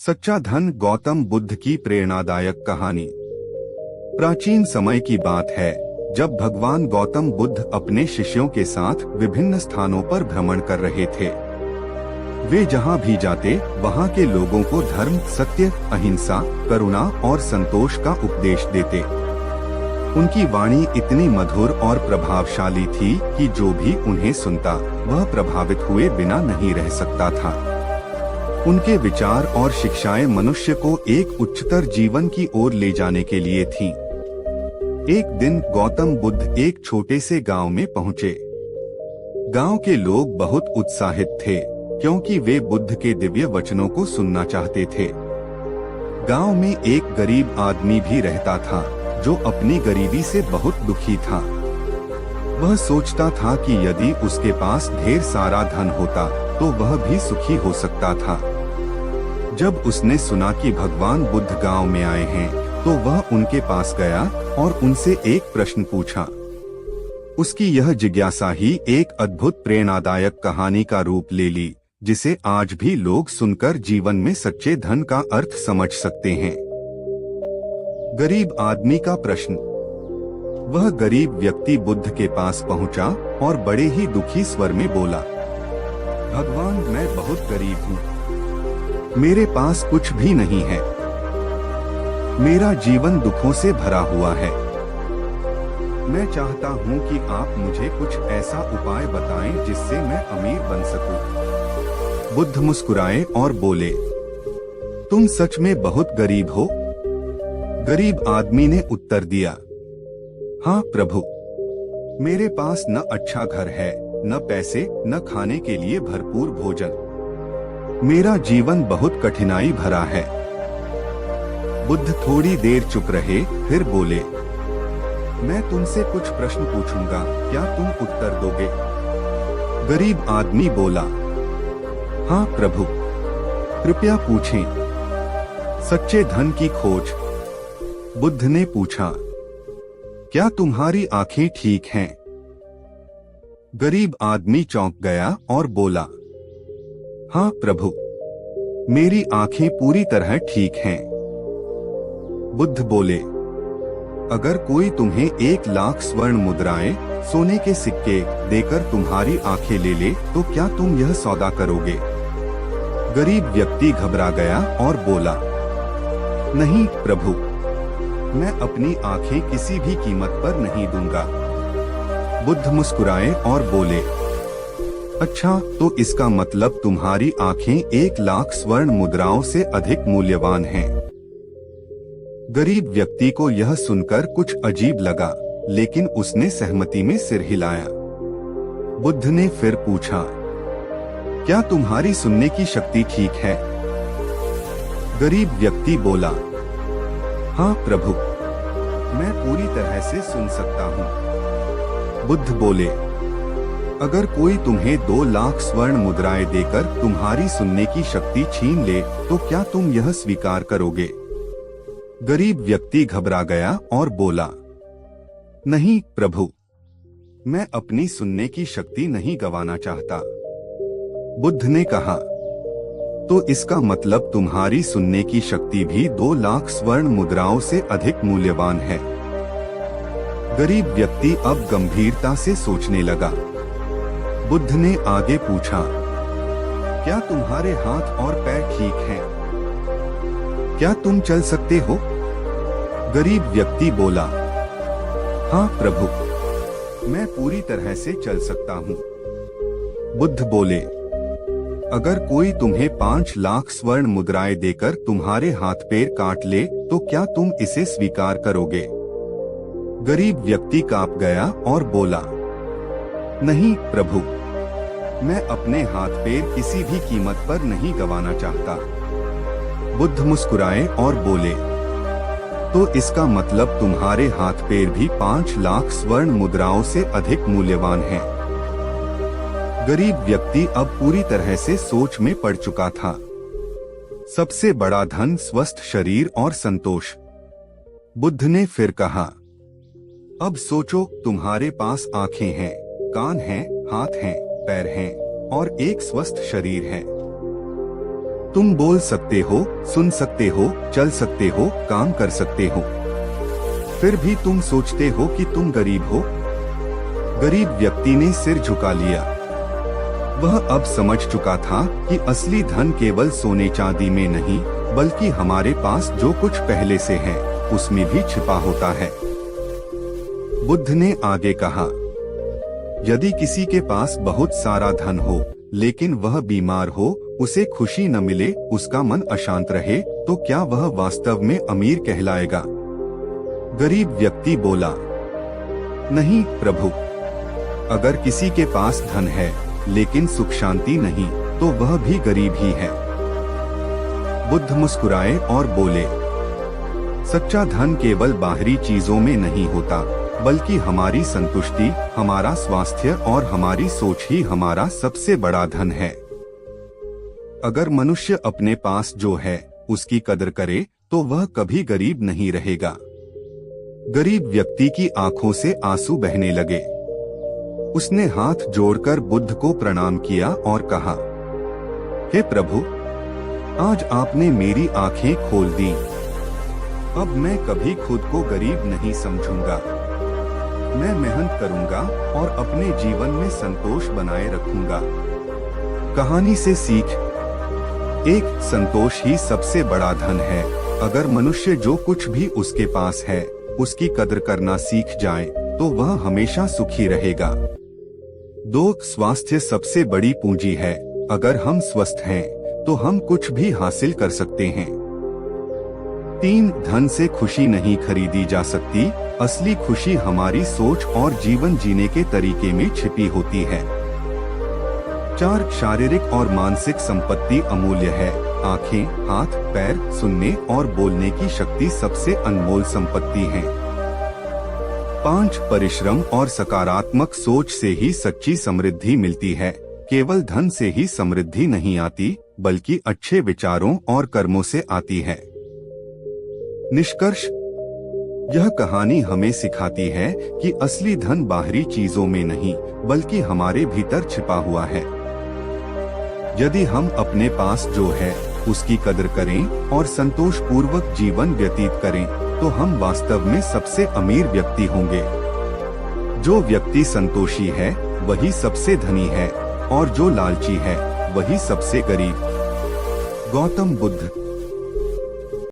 सच्चा धन गौतम बुद्ध की प्रेरणादायक कहानी। प्राचीन समय की बात है जब भगवान गौतम बुद्ध अपने शिष्यों के साथ विभिन्न स्थानों पर भ्रमण कर रहे थे। वे जहाँ भी जाते वहाँ के लोगों को धर्म, सत्य, अहिंसा, करुणा और संतोष का उपदेश देते। उनकी वाणी इतनी मधुर और प्रभावशाली थी कि जो भी उन्हें सुनता वह प्रभावित हुए बिना नहीं रह सकता था। उनके विचार और शिक्षाएं मनुष्य को एक उच्चतर जीवन की ओर ले जाने के लिए थीं। एक दिन गौतम बुद्ध एक छोटे से गांव में पहुंचे। गांव के लोग बहुत उत्साहित थे क्योंकि वे बुद्ध के दिव्य वचनों को सुनना चाहते थे। गांव में एक गरीब आदमी भी रहता था जो अपनी गरीबी से बहुत दुखी था। वह सोचता था कि यदि उसके पास ढेर सारा धन होता तो वह भी सुखी हो सकता था। जब उसने सुना कि भगवान बुद्ध गांव में आए हैं तो वह उनके पास गया और उनसे एक प्रश्न पूछा। उसकी यह जिज्ञासा ही एक अद्भुत प्रेरणादायक कहानी का रूप ले ली, जिसे आज भी लोग सुनकर जीवन में सच्चे धन का अर्थ समझ सकते हैं। गरीब आदमी का प्रश्न। वह गरीब व्यक्ति बुद्ध के पास पहुंचा और बड़े ही दुखी स्वर में बोला, भगवान, मैं बहुत गरीब हूँ। मेरे पास कुछ भी नहीं है। मेरा जीवन दुखों से भरा हुआ है। मैं चाहता हूँ कि आप मुझे कुछ ऐसा उपाय बताएं जिससे मैं अमीर बन सकूं। बुद्ध मुस्कुराए और बोले, तुम सच में बहुत गरीब हो? गरीब आदमी ने उत्तर दिया, हाँ प्रभु, मेरे पास न अच्छा घर है, न पैसे, न खाने के लिए भरपूर भोजन। मेरा जीवन बहुत कठिनाई भरा है। बुद्ध थोड़ी देर चुप रहे, फिर बोले, मैं तुमसे कुछ प्रश्न पूछूंगा, क्या तुम उत्तर दोगे? गरीब आदमी बोला, हाँ प्रभु, कृपया पूछें। सच्चे धन की खोज। बुद्ध ने पूछा, क्या तुम्हारी आंखें ठीक हैं? गरीब आदमी चौंक गया और बोला, हाँ प्रभु, मेरी आंखें पूरी तरह ठीक हैं। बुद्ध बोले, अगर कोई तुम्हें 1,00,000 स्वर्ण मुद्राएं, सोने के सिक्के देकर तुम्हारी आंखें ले ले तो क्या तुम यह सौदा करोगे? गरीब व्यक्ति घबरा गया और बोला, नहीं प्रभु, मैं अपनी आंखें किसी भी कीमत पर नहीं दूंगा। बुद्ध मुस्कुराए और बोले, अच्छा, तो इसका मतलब तुम्हारी आंखें 1,00,000 स्वर्ण मुद्राओं से अधिक मूल्यवान हैं। गरीब व्यक्ति को यह सुनकर कुछ अजीब लगा, लेकिन उसने सहमति में सिर हिलाया। बुद्ध ने फिर पूछा, क्या तुम्हारी सुनने की शक्ति ठीक है? गरीब व्यक्ति बोला, हाँ प्रभु, मैं पूरी तरह से सुन सकता हूँ। बुद्ध बोले, अगर कोई तुम्हें 2,00,000 स्वर्ण मुद्राएं देकर तुम्हारी सुनने की शक्ति छीन ले तो क्या तुम यह स्वीकार करोगे? गरीब व्यक्ति घबरा गया और बोला, नहीं प्रभु, मैं अपनी सुनने की शक्ति नहीं गंवाना चाहता। बुद्ध ने कहा, तो इसका मतलब तुम्हारी सुनने की शक्ति भी 2,00,000 स्वर्ण मुद्राओं से अधिक मूल्यवान है। गरीब व्यक्ति अब गंभीरता से सोचने लगा। बुद्ध ने आगे पूछा, क्या तुम्हारे हाथ और पैर ठीक हैं? क्या तुम चल सकते हो? गरीब व्यक्ति बोला, हाँ प्रभु, मैं पूरी तरह से चल सकता हूँ। बुद्ध बोले, अगर कोई तुम्हें 5,00,000 स्वर्ण मुद्राएं देकर तुम्हारे हाथ पैर काट ले तो क्या तुम इसे स्वीकार करोगे? गरीब व्यक्ति कांप गया और बोला, नहीं प्रभु, मैं अपने हाथ पैर किसी भी कीमत पर नहीं गंवाना चाहता। बुद्ध मुस्कुराए और बोले, तो इसका मतलब तुम्हारे हाथ पैर भी 5,00,000 स्वर्ण मुद्राओं से अधिक मूल्यवान हैं। गरीब व्यक्ति अब पूरी तरह से सोच में पड़ चुका था। सबसे बड़ा धन स्वस्थ शरीर और संतोष। बुद्ध ने फिर कहा, अब सोचो, तुम्हारे पास आंखें हैं, कान हैं, हाथ हैं, पैर हैं और एक स्वस्थ शरीर है। तुम बोल सकते हो, सुन सकते हो, चल सकते हो, काम कर सकते हो, फिर भी तुम सोचते हो कि तुम गरीब हो। गरीब व्यक्ति ने सिर झुका लिया। वह अब समझ चुका था कि असली धन केवल सोने चांदी में नहीं, बल्कि हमारे पास जो कुछ पहले से है उसमें भी छिपा होता है। बुद्ध ने आगे कहा, यदि किसी के पास बहुत सारा धन हो लेकिन वह बीमार हो, उसे खुशी न मिले, उसका मन अशांत रहे, तो क्या वह वास्तव में अमीर कहलाएगा? गरीब व्यक्ति बोला, नहीं प्रभु, अगर किसी के पास धन है लेकिन सुख शांति नहीं, तो वह भी गरीब ही है। बुद्ध मुस्कुराए और बोले, सच्चा धन केवल बाहरी चीजों में नहीं होता, बल्कि हमारी संतुष्टि, हमारा स्वास्थ्य और हमारी सोच ही हमारा सबसे बड़ा धन है। अगर मनुष्य अपने पास जो है उसकी कदर करे, तो वह कभी गरीब नहीं रहेगा। गरीब व्यक्ति की आंखों से आंसू बहने लगे। उसने हाथ जोड़कर बुद्ध को प्रणाम किया और कहा, हे प्रभु, आज आपने मेरी आंखें खोल दी। अब मैं कभी खुद को गरीब नहीं समझूंगा। मैं मेहनत करूंगा और अपने जीवन में संतोष बनाए रखूंगा। कहानी से सीख, एक संतोष ही सबसे बड़ा धन है। अगर मनुष्य जो कुछ भी उसके पास है उसकी कदर करना सीख जाए, तो वह हमेशा सुखी रहेगा। 2, स्वास्थ्य सबसे बड़ी पूंजी है। अगर हम स्वस्थ हैं, तो हम कुछ भी हासिल कर सकते हैं। 3, धन से खुशी नहीं खरीदी जा सकती। असली खुशी हमारी सोच और जीवन जीने के तरीके में छिपी होती है। 4, शारीरिक और मानसिक संपत्ति अमूल्य है। आंखें, हाथ, पैर, सुनने और बोलने की शक्ति सबसे अनमोल संपत्ति है। 5, परिश्रम और सकारात्मक सोच से ही सच्ची समृद्धि मिलती है। केवल धन से ही समृद्धि नहीं आती, बल्कि अच्छे विचारों और कर्मों से आती है। निष्कर्ष, यह कहानी हमें सिखाती है कि असली धन बाहरी चीजों में नहीं, बल्कि हमारे भीतर छिपा हुआ है। यदि हम अपने पास जो है उसकी कदर करें और संतोष पूर्वक जीवन व्यतीत करें, तो हम वास्तव में सबसे अमीर व्यक्ति होंगे। जो व्यक्ति संतोषी है वही सबसे धनी है, और जो लालची है वही सबसे गरीब। गौतम बुद्ध।